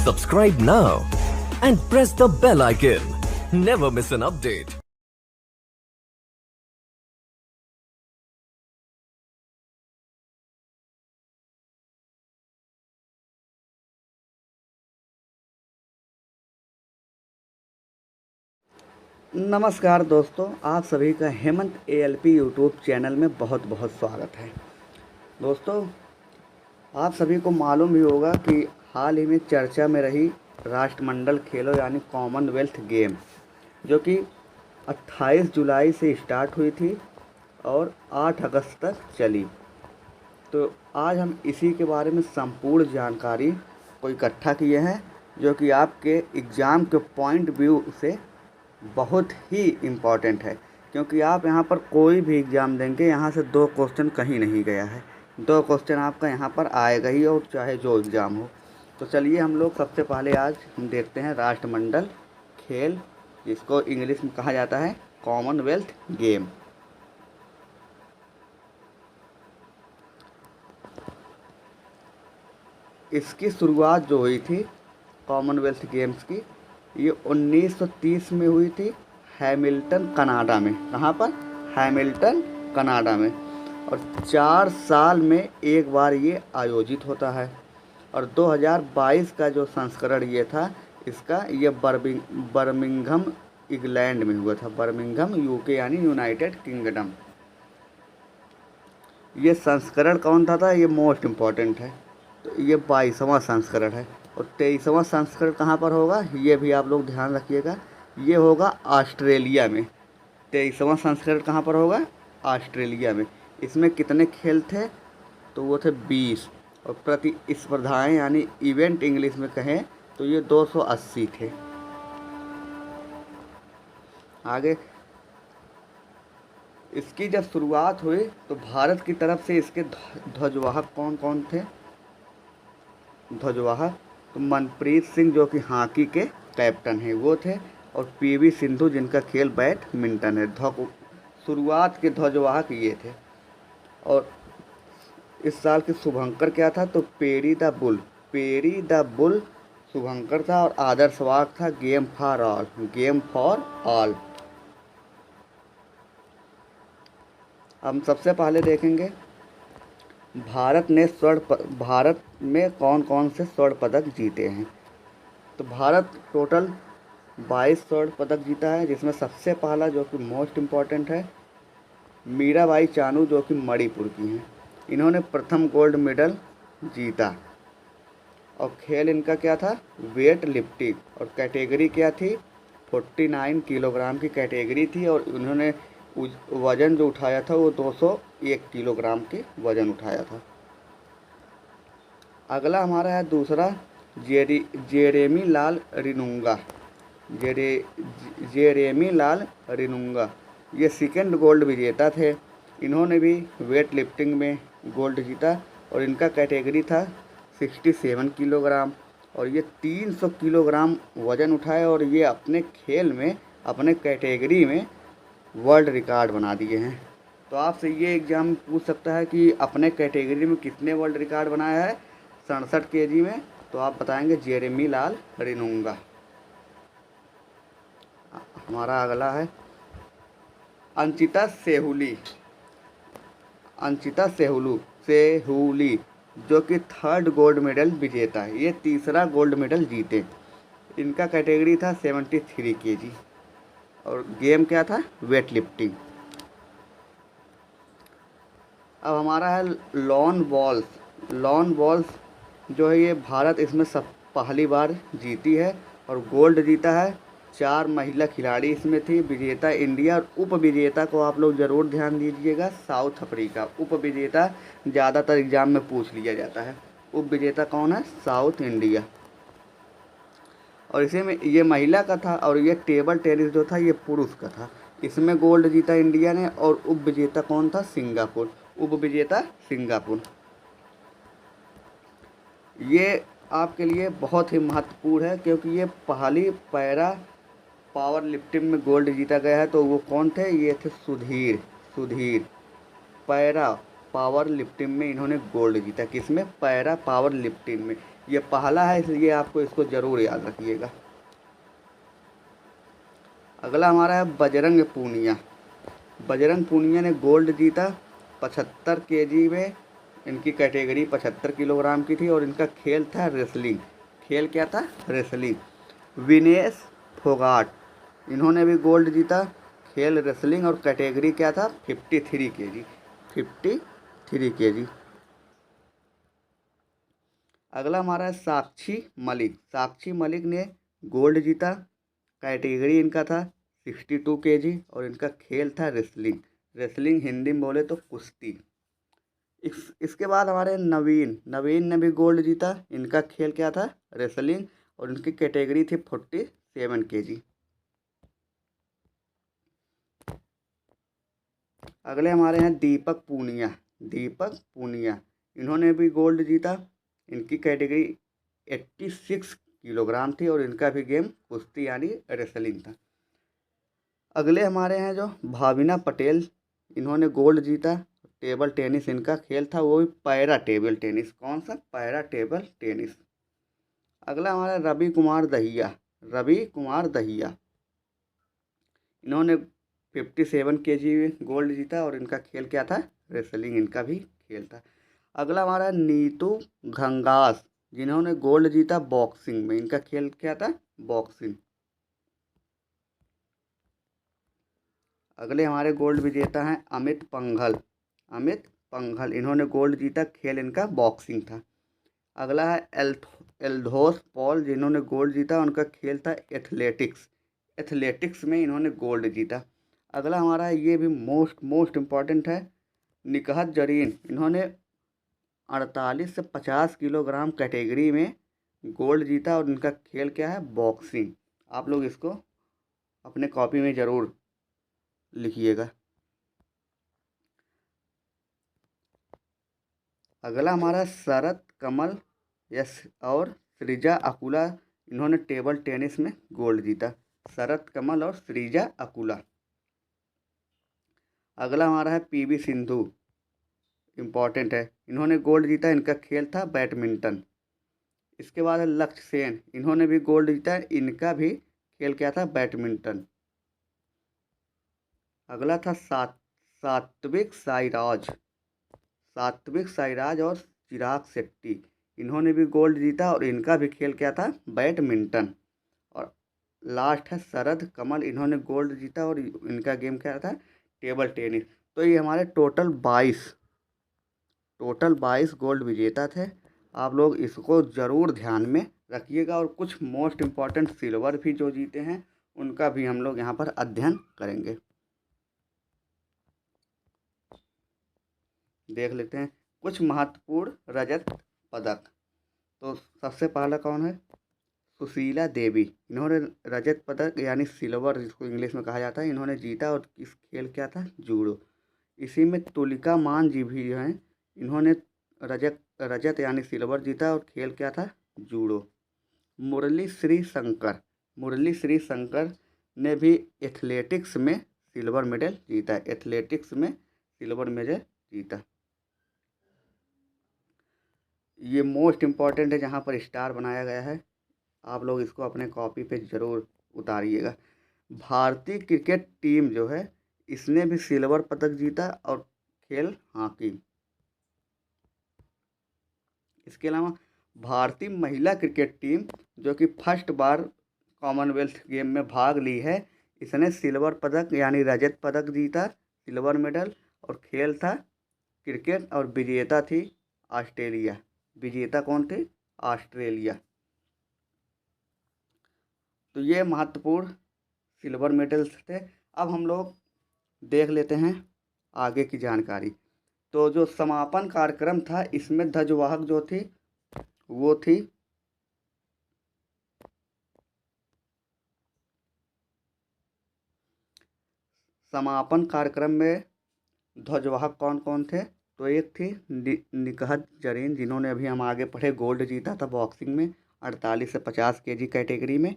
Subscribe now and press the bell icon. Never miss an update. नमस्कार दोस्तों, आप सभी का हेमंत ALP यूट्यूब चैनल में बहुत बहुत स्वागत है। दोस्तों, आप सभी को मालूम भी होगा कि हाल ही में चर्चा में रही राष्ट्रमंडल खेलों यानी कॉमनवेल्थ गेम, जो कि 28 जुलाई से स्टार्ट हुई थी और 8 अगस्त तक चली। तो आज हम इसी के बारे में संपूर्ण जानकारी को इकट्ठा किए हैं, जो कि आपके एग्ज़ाम के पॉइंट व्यू से बहुत ही इम्पॉर्टेंट है, क्योंकि आप यहाँ पर कोई भी एग्ज़ाम देंगे, यहाँ से 2 क्वेश्चन कहीं नहीं गया है। 2 क्वेश्चन आपका यहाँ पर आएगा ही, और चाहे जो एग्ज़ाम हो। तो चलिए हम लोग सबसे पहले आज हम देखते हैं राष्ट्रमंडल खेल, जिसको इंग्लिश में कहा जाता है कॉमनवेल्थ गेम। इसकी शुरुआत जो हुई थी कॉमनवेल्थ गेम्स की, ये 1930 में हुई थी हैमिल्टन कनाडा में। कहाँ पर? हैमिल्टन कनाडा में। और 4 साल में एक बार ये आयोजित होता है। और 2022 का जो संस्करण ये था इसका, ये बर्मिंघम इंग्लैंड में हुआ था। बर्मिंघम UK यानी यूनाइटेड किंगडम। ये संस्करण कौन था ये मोस्ट इम्पॉर्टेंट है। तो ये 22वां संस्करण है। और 23वां संस्करण कहाँ पर होगा, ये भी आप लोग ध्यान रखिएगा, ये होगा ऑस्ट्रेलिया में। 23वां संस्करण कहाँ पर होगा? ऑस्ट्रेलिया में। इसमें कितने खेल थे? तो वो थे 20। और प्रतिस्पर्धाएं यानी इवेंट इंग्लिश में कहें तो ये 280 थे। आगे इसकी जब शुरुआत हुई तो भारत की तरफ से इसके ध्वजवाहक कौन कौन थे? ध्वजवाहक तो मनप्रीत सिंह, जो कि हॉकी के कैप्टन हैं, वो थे। और PV सिंधु, जिनका खेल बैडमिंटन है। शुरुआत के ध्वजवाहक ये थे। और इस साल के शुभंकर क्या था? तो पेरी द बुल शुभंकर था। और आदर्श वाक था गेम फॉर ऑल। हम सबसे पहले देखेंगे भारत में कौन कौन से स्वर्ण पदक जीते हैं। तो भारत टोटल 22 स्वर्ण पदक जीता है, जिसमें सबसे पहला, जो कि मोस्ट इम्पॉर्टेंट है, मीराबाई चानू, जो कि मणिपुर की हैं। इन्होंने प्रथम गोल्ड मेडल जीता। और खेल इनका क्या था? Weight lifting. और कैटेगरी क्या थी? 49 किलोग्राम की कैटेगरी थी। और उन्होंने वज़न जो उठाया था वो 201 किलोग्राम की वज़न उठाया था। अगला हमारा है दूसरा जेरेमी लाल रिनुंगा। ये सेकंड गोल्ड विजेता थे। इन्होंने भी वेट लिफ्टिंग में गोल्ड जीता। और इनका कैटेगरी था 67 किलोग्राम। और ये 300 किलोग्राम वज़न उठाए। और ये अपने खेल में, अपने कैटेगरी में वर्ल्ड रिकॉर्ड बना दिए हैं। तो आपसे ये एग्ज़ाम पूछ सकता है कि अपने कैटेगरी में कितने वर्ल्ड रिकॉर्ड बनाया है 67 kg में? तो आप बताएंगे जेरेमी लाल रिनुंगा। हमारा अगला है अंचिता सेहुली, जो कि 3rd गोल्ड मेडल विजेता है। ये 3रा गोल्ड मेडल जीते। इनका कैटेगरी था 73 kg। और गेम क्या था? Weight lifting. अब हमारा है लॉन बॉल्स, जो है ये भारत इसमें सब पहली बार जीती है और गोल्ड जीता है। 4 महिला खिलाड़ी इसमें थी। विजेता इंडिया। और उप विजेता को आप लोग ज़रूर ध्यान दीजिएगा, साउथ अफ्रीका। उप विजेता ज़्यादातर एग्जाम में पूछ लिया जाता है। उप विजेता कौन है? South India. और इसी में ये महिला का था। और ये टेबल टेनिस जो था ये पुरुष का था। इसमें गोल्ड जीता इंडिया ने। और उप विजेता कौन था? सिंगापुर। ये आपके लिए बहुत ही महत्वपूर्ण है, क्योंकि ये पहली पैरा पावर लिफ्टिंग में गोल्ड जीता गया है। तो वो कौन थे? ये थे सुधीर। पैरा पावर लिफ्टिंग में इन्होंने गोल्ड जीता। किसमें? पैरा पावर लिफ्टिंग में। ये पहला है, इसलिए आपको इसको ज़रूर याद रखिएगा। अगला हमारा है बजरंग पूनिया। बजरंग पूनिया ने गोल्ड जीता 75 केजी में। इनकी कैटेगरी 75 किलोग्राम की थी और इनका खेल था रेसलिंग। खेल क्या था? रेसलिंग। विनेश फोगाट, इन्होंने भी गोल्ड जीता। खेल रेसलिंग और कैटेगरी क्या था? 53 केजी। 53 केजी। अगला हमारा है साक्षी मलिक। साक्षी मलिक ने गोल्ड जीता। कैटेगरी इनका था 62 केजी और इनका खेल था रेसलिंग। रेसलिंग हिंदी में बोले तो कुश्ती। इसके बाद हमारे नवीन ने भी गोल्ड जीता। इनका खेल क्या था? रेसलिंग और इनकी कैटेगरी थी 47 केजी। अगले हमारे हैं दीपक पूनिया। इन्होंने भी गोल्ड जीता। इनकी कैटेगरी 86 किलोग्राम थी और इनका भी गेम कुश्ती यानी रेसलिंग था। अगले हमारे हैं जो भाविना पटेल, इन्होंने गोल्ड जीता। टेबल टेनिस इनका खेल था, वो भी पैरा टेबल टेनिस। कौन सा? Para table tennis. अगला हमारा रवि कुमार दहिया, इन्होंने 57 केजी गोल्ड जीता और इनका खेल क्या था? रेसलिंग इनका भी खेल था। अगला हमारा नीतू घंगास, जिन्होंने गोल्ड जीता बॉक्सिंग में। इनका खेल क्या था? बॉक्सिंग। अगले हमारे गोल्ड विजेता हैं अमित पंघल, इन्होंने गोल्ड जीता। खेल इनका बॉक्सिंग था। अगला है एल्दोस पॉल, जिन्होंने गोल्ड जीता। उनका खेल था एथलेटिक्स में इन्होंने गोल्ड जीता। अगला हमारा ये भी मोस्ट इम्पॉर्टेंट है, निकहत जरीन, इन्होंने 48 से 50 किलोग्राम कैटेगरी में गोल्ड जीता और इनका खेल क्या है? बॉक्सिंग। आप लोग इसको अपने कॉपी में ज़रूर लिखिएगा। अगला हमारा शरत कमल और सृजा अकुला, इन्होंने टेबल टेनिस में गोल्ड जीता। शरत कमल और सृजा अकुला। अगला हमारा है पीवी सिंधु, इम्पॉर्टेंट है, इन्होंने गोल्ड जीता। इनका खेल था बैडमिंटन। इसके बाद है लक्ष्य सेन, इन्होंने भी गोल्ड जीता। इनका भी खेल क्या था? बैडमिंटन। अगला था सात्विक साईराज और चिराग शेट्टी, इन्होंने भी गोल्ड जीता और इनका भी खेल क्या था? बैडमिंटन। और लास्ट है शरद कमल, इन्होंने गोल्ड जीता और इनका गेम क्या था? Table tennis. तो ये हमारे टोटल 22 गोल्ड विजेता थे। आप लोग इसको ज़रूर ध्यान में रखिएगा और कुछ मोस्ट इम्पॉर्टेंट सिल्वर भी जो जीते हैं उनका भी हम लोग यहाँ पर अध्ययन करेंगे। देख लेते हैं कुछ महत्वपूर्ण रजत पदक। तो सबसे पहला कौन है? सुशीला देवी, इन्होंने रजत पदक यानी सिल्वर जिसको इंग्लिश में कहा जाता है, इन्होंने जीता। और इस खेल क्या था? जूडो। इसी में तुलिका मान जी भी जो हैं, इन्होंने रजत यानी सिल्वर जीता और खेल क्या था? जूडो। मुरली श्री शंकर ने भी एथलेटिक्स में सिल्वर मेडल जीता। ये मोस्ट इम्पॉर्टेंट है, जहाँ पर स्टार बनाया गया है। आप लोग इसको अपने कॉपी पे ज़रूर उतारिएगा। भारतीय क्रिकेट टीम जो है, इसने भी सिल्वर पदक जीता और खेल हॉकी। इसके अलावा भारतीय महिला क्रिकेट टीम जो कि फर्स्ट बार कॉमनवेल्थ गेम में भाग ली है, इसने सिल्वर पदक यानी रजत पदक जीता, सिल्वर मेडल। और खेल था क्रिकेट और विजेता थी ऑस्ट्रेलिया। विजेता कौन थे? ऑस्ट्रेलिया। तो ये महत्वपूर्ण सिल्वर मेडल्स थे। अब हम लोग देख लेते हैं आगे की जानकारी। तो जो समापन कार्यक्रम था, इसमें ध्वजवाहक जो थी वो थी समापन कार्यक्रम में ध्वजवाहक कौन कौन थे? तो एक थी निकहत जरीन, जिन्होंने अभी हम आगे पढ़े गोल्ड जीता था बॉक्सिंग में 48 से 50 केजी कैटेगरी में,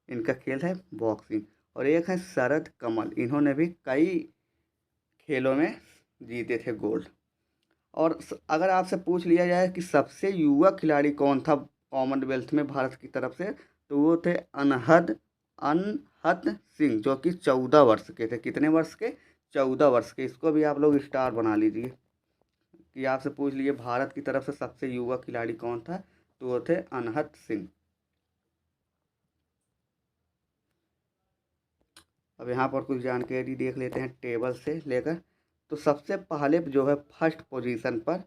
इनका खेल है बॉक्सिंग। और एक है शरद कमल, इन्होंने भी कई खेलों में जीते थे गोल्ड। और अगर आपसे पूछ लिया जाए कि सबसे युवा खिलाड़ी कौन था कॉमनवेल्थ में भारत की तरफ से, तो वो थे अनहद सिंह, जो कि 14 वर्ष के थे। कितने वर्ष के? 14 वर्ष के। इसको भी आप लोग स्टार बना लीजिए कि आपसे पूछ लिए भारत की तरफ से सबसे युवा खिलाड़ी कौन था, तो वो थे अनहद सिंह। अब यहाँ पर कुछ जानकारी देख लेते हैं टेबल से लेकर। तो सबसे पहले जो है फर्स्ट पोजीशन पर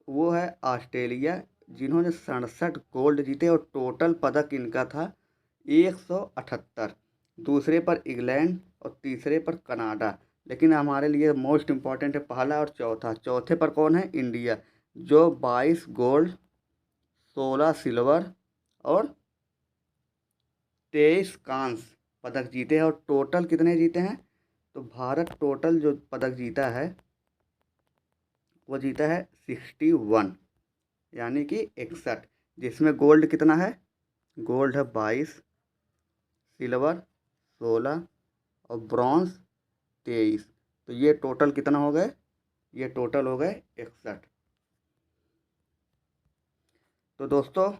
वो है ऑस्ट्रेलिया, जिन्होंने 67 गोल्ड जीते और टोटल पदक इनका था 178। दूसरे पर इंग्लैंड और तीसरे पर कनाडा। लेकिन हमारे लिए मोस्ट इम्पॉर्टेंट है पहला और चौथा। चौथे पर कौन है? इंडिया, जो 22 गोल्ड, 16 सिल्वर और 23 कांस्य पदक जीते हैं। और टोटल कितने जीते हैं? तो भारत टोटल जो पदक जीता है वो जीता है 61, यानी कि 61, जिसमें गोल्ड कितना है? गोल्ड है 22, सिल्वर 16 और ब्रॉन्ज 23। तो ये टोटल कितना हो गए? ये टोटल हो गए 61। तो दोस्तों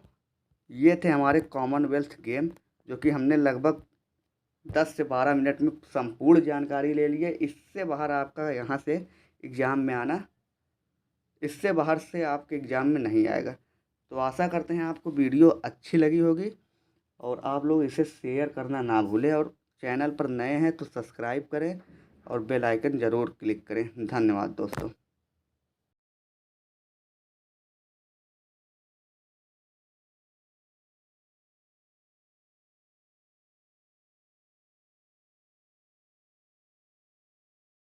ये थे हमारे कॉमनवेल्थ गेम, जो कि हमने लगभग 10 से 12 मिनट में संपूर्ण जानकारी ले ली है। इससे बाहर आपका यहाँ से एग्ज़ाम में आना, इससे बाहर से आपके एग्ज़ाम में नहीं आएगा। तो आशा करते हैं आपको वीडियो अच्छी लगी होगी और आप लोग इसे शेयर करना ना भूलें, और चैनल पर नए हैं तो सब्सक्राइब करें और बेल आइकन ज़रूर क्लिक करें। धन्यवाद दोस्तों।